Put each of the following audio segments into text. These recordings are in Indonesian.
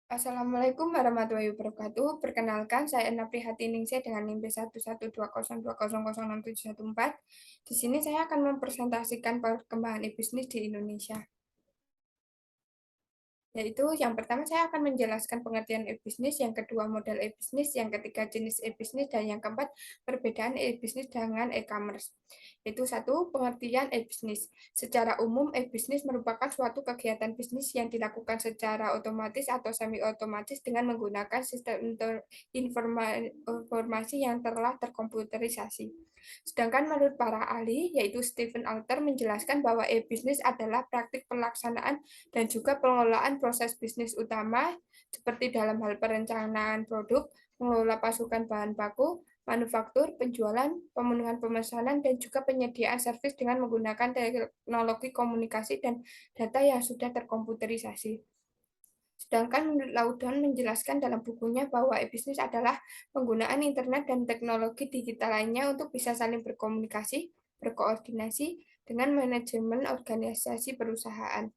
Assalamualaikum warahmatullahi wabarakatuh. Perkenalkan, saya Naprihatiningsih dengan NIM B11200200674. Di sini saya akan mempresentasikan perkembangan e-bisnis di Indonesia. Yaitu yang pertama saya akan menjelaskan pengertian e-bisnis, yang kedua model e-bisnis, yang ketiga jenis e-bisnis, dan yang keempat perbedaan e-bisnis dengan e-commerce. Yaitu satu, pengertian e-bisnis. Secara umum, e-bisnis merupakan suatu kegiatan bisnis yang dilakukan secara otomatis atau semi-otomatis dengan menggunakan sistem informasi yang telah terkomputerisasi. Sedangkan menurut para ahli, yaitu Stephen Alter menjelaskan bahwa e-bisnis adalah praktik pelaksanaan dan juga pengelolaan proses bisnis utama seperti dalam hal perencanaan produk, mengelola pasukan bahan baku, manufaktur, penjualan, pemenuhan pemesanan, dan juga penyediaan servis dengan menggunakan teknologi komunikasi dan data yang sudah terkomputerisasi. Sedangkan menurut Laudon menjelaskan dalam bukunya bahwa e-bisnis adalah penggunaan internet dan teknologi digital lainnya untuk bisa saling berkomunikasi, berkoordinasi dengan manajemen organisasi perusahaan.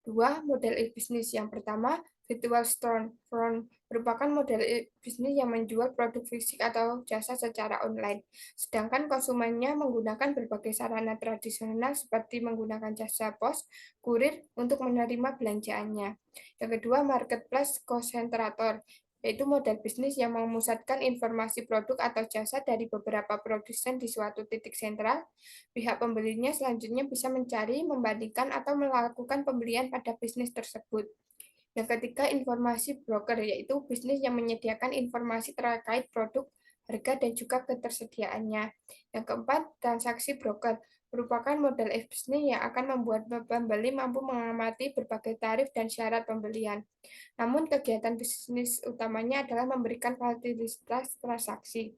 Dua, model e-bisnis. Yang pertama, virtual storefront merupakan model e-bisnis yang menjual produk fisik atau jasa secara online. Sedangkan konsumennya menggunakan berbagai sarana tradisional seperti menggunakan jasa pos, kurir untuk menerima belanjaannya. Yang kedua, marketplace konsentrator, yaitu model bisnis yang memusatkan informasi produk atau jasa dari beberapa produsen di suatu titik sentral. Pihak pembelinya selanjutnya bisa mencari, membandingkan, atau melakukan pembelian pada bisnis tersebut. Yang ketiga, informasi broker, yaitu bisnis yang menyediakan informasi terkait produk, harga, dan juga ketersediaannya. Yang keempat, transaksi broker merupakan model bisnis yang akan membuat pembeli mampu mengamati berbagai tarif dan syarat pembelian. Namun, kegiatan bisnis utamanya adalah memberikan fasilitas transaksi.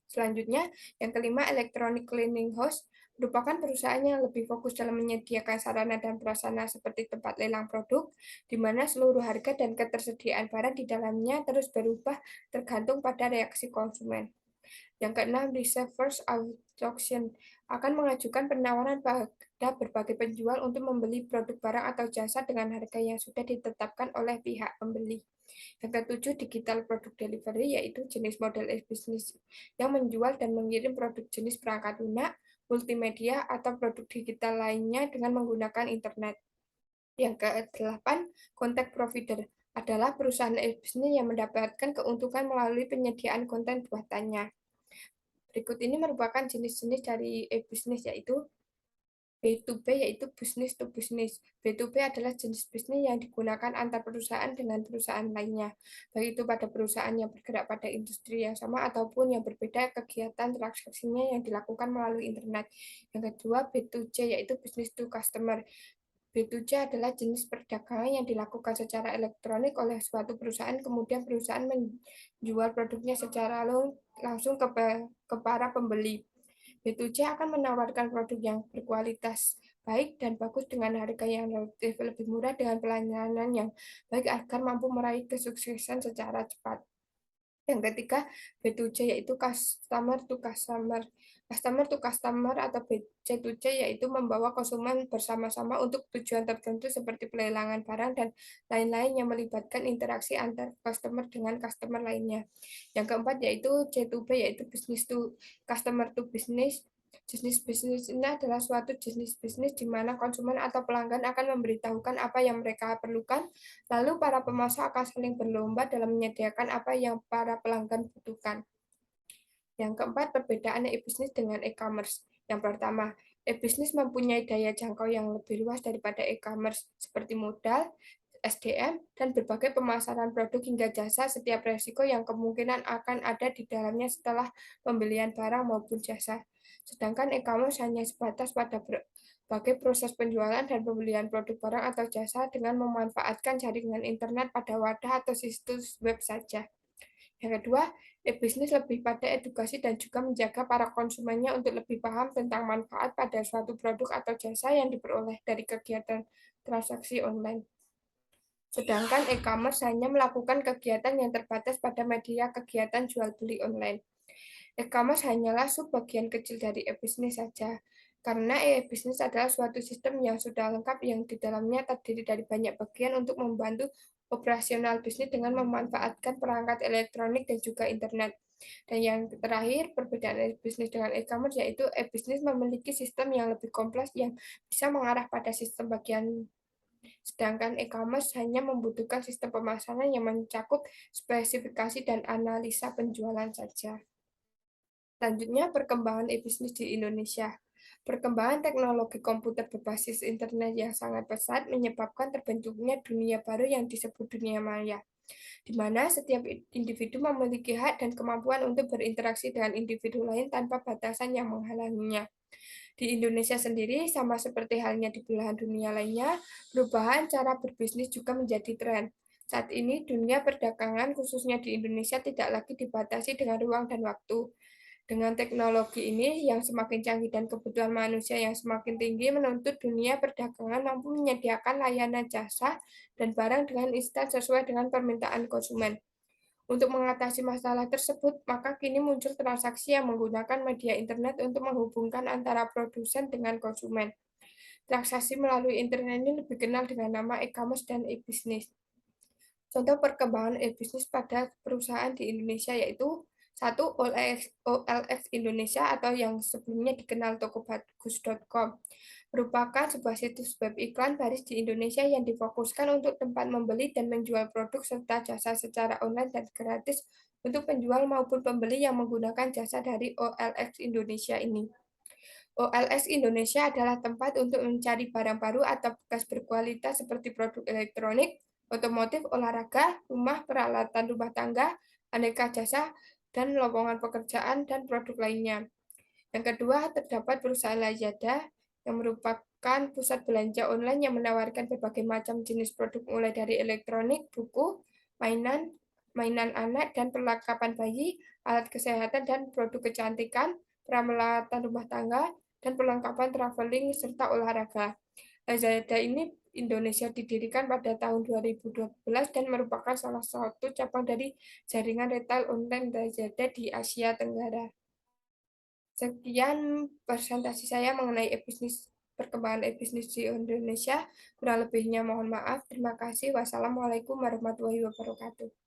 Selanjutnya, yang kelima, Electronic Clearing House merupakan perusahaan yang lebih fokus dalam menyediakan sarana dan prasarana seperti tempat lelang produk, di mana seluruh harga dan ketersediaan barang di dalamnya terus berubah tergantung pada reaksi konsumen. Yang keenam, reserve auction akan mengajukan penawaran pada berbagai penjual untuk membeli produk barang atau jasa dengan harga yang sudah ditetapkan oleh pihak pembeli. Yang ketujuh, digital product delivery, yaitu jenis model e-bisnis yang menjual dan mengirim produk jenis perangkat lunak, multimedia, atau produk digital lainnya dengan menggunakan internet. Yang ke-8, content provider adalah perusahaan e-bisnis yang mendapatkan keuntungan melalui penyediaan konten buatannya. Berikut ini merupakan jenis-jenis dari e-bisnis, yaitu B2B, yaitu business to business. B2B adalah jenis bisnis yang digunakan antar perusahaan dengan perusahaan lainnya, baik itu pada perusahaan yang bergerak pada industri yang sama ataupun yang berbeda kegiatan transaksinya yang dilakukan melalui internet. Yang kedua, B2C, yaitu business to customer. B2C adalah jenis perdagangan yang dilakukan secara elektronik oleh suatu perusahaan, kemudian perusahaan menjual produknya secara langsung ke para pembeli. B2C akan menawarkan produk yang berkualitas baik dan bagus dengan harga yang relatif lebih murah dengan pelayanan yang baik agar mampu meraih kesuksesan secara cepat. Yang ketiga, B2C yaitu customer to customer. Customer to customer atau C2C yaitu membawa konsumen bersama-sama untuk tujuan tertentu seperti pelelangan barang dan lain-lain yang melibatkan interaksi antar customer dengan customer lainnya. Yang keempat yaitu C2B yaitu business to customer to business. Jenis bisnis ini adalah suatu jenis bisnis di mana konsumen atau pelanggan akan memberitahukan apa yang mereka perlukan, lalu para pemasok akan saling berlomba dalam menyediakan apa yang para pelanggan butuhkan. Yang keempat, perbedaan e-bisnis dengan e-commerce. Yang pertama, e-bisnis mempunyai daya jangkau yang lebih luas daripada e-commerce, seperti modal, SDM, dan berbagai pemasaran produk hingga jasa setiap resiko yang kemungkinan akan ada di dalamnya setelah pembelian barang maupun jasa. Sedangkan e-commerce hanya sebatas pada berbagai proses penjualan dan pembelian produk barang atau jasa dengan memanfaatkan jaringan internet pada wadah atau situs web saja. Yang kedua, e-bisnis lebih pada edukasi dan juga menjaga para konsumennya untuk lebih paham tentang manfaat pada suatu produk atau jasa yang diperoleh dari kegiatan transaksi online. Sedangkan e-commerce hanya melakukan kegiatan yang terbatas pada media kegiatan jual beli online. E-commerce hanyalah subbagian kecil dari e-bisnis saja. Karena e-bisnis adalah suatu sistem yang sudah lengkap yang di dalamnya terdiri dari banyak bagian untuk membantu operasional bisnis dengan memanfaatkan perangkat elektronik dan juga internet. Dan yang terakhir, perbedaan e-bisnis dengan e-commerce yaitu e-bisnis memiliki sistem yang lebih kompleks yang bisa mengarah pada sistem bagian, sedangkan e-commerce hanya membutuhkan sistem pemasaran yang mencakup spesifikasi dan analisa penjualan saja. Selanjutnya, perkembangan e-bisnis di Indonesia. Perkembangan teknologi komputer berbasis internet yang sangat pesat menyebabkan terbentuknya dunia baru yang disebut dunia maya, di mana setiap individu memiliki hak dan kemampuan untuk berinteraksi dengan individu lain tanpa batasan yang menghalanginya. Di Indonesia sendiri, sama seperti halnya di belahan dunia lainnya, perubahan cara berbisnis juga menjadi tren. Saat ini, dunia perdagangan khususnya di Indonesia tidak lagi dibatasi dengan ruang dan waktu. Dengan teknologi ini yang semakin canggih dan kebutuhan manusia yang semakin tinggi menuntut dunia perdagangan mampu menyediakan layanan jasa dan barang dengan instan sesuai dengan permintaan konsumen. Untuk mengatasi masalah tersebut, maka kini muncul transaksi yang menggunakan media internet untuk menghubungkan antara produsen dengan konsumen. Transaksi melalui internet ini lebih kenal dengan nama e-commerce dan e-business. Contoh perkembangan e-bisnis pada perusahaan di Indonesia yaitu satu OLX Indonesia atau yang sebelumnya dikenal tokobagus.com merupakan sebuah situs web iklan baris di Indonesia yang difokuskan untuk tempat membeli dan menjual produk serta jasa secara online dan gratis untuk penjual maupun pembeli yang menggunakan jasa dari OLX Indonesia ini. OLX Indonesia adalah tempat untuk mencari barang baru atau bekas berkualitas seperti produk elektronik, otomotif, olahraga, rumah, peralatan rumah tangga, aneka jasa, dan lowongan pekerjaan dan produk lainnya. Yang kedua, terdapat perusahaan Lazada yang merupakan pusat belanja online yang menawarkan berbagai macam jenis produk mulai dari elektronik, buku, mainan, mainan anak dan perlengkapan bayi, alat kesehatan dan produk kecantikan, peralatan rumah tangga, dan perlengkapan traveling serta olahraga. Lazada ini Indonesia didirikan pada tahun 2012 dan merupakan salah satu cabang dari jaringan retail online Lazada di Asia Tenggara. Sekian presentasi saya mengenai e-bisnis, perkembangan e-bisnis di Indonesia. Kurang lebihnya mohon maaf. Terima kasih. Wassalamualaikum warahmatullahi wabarakatuh.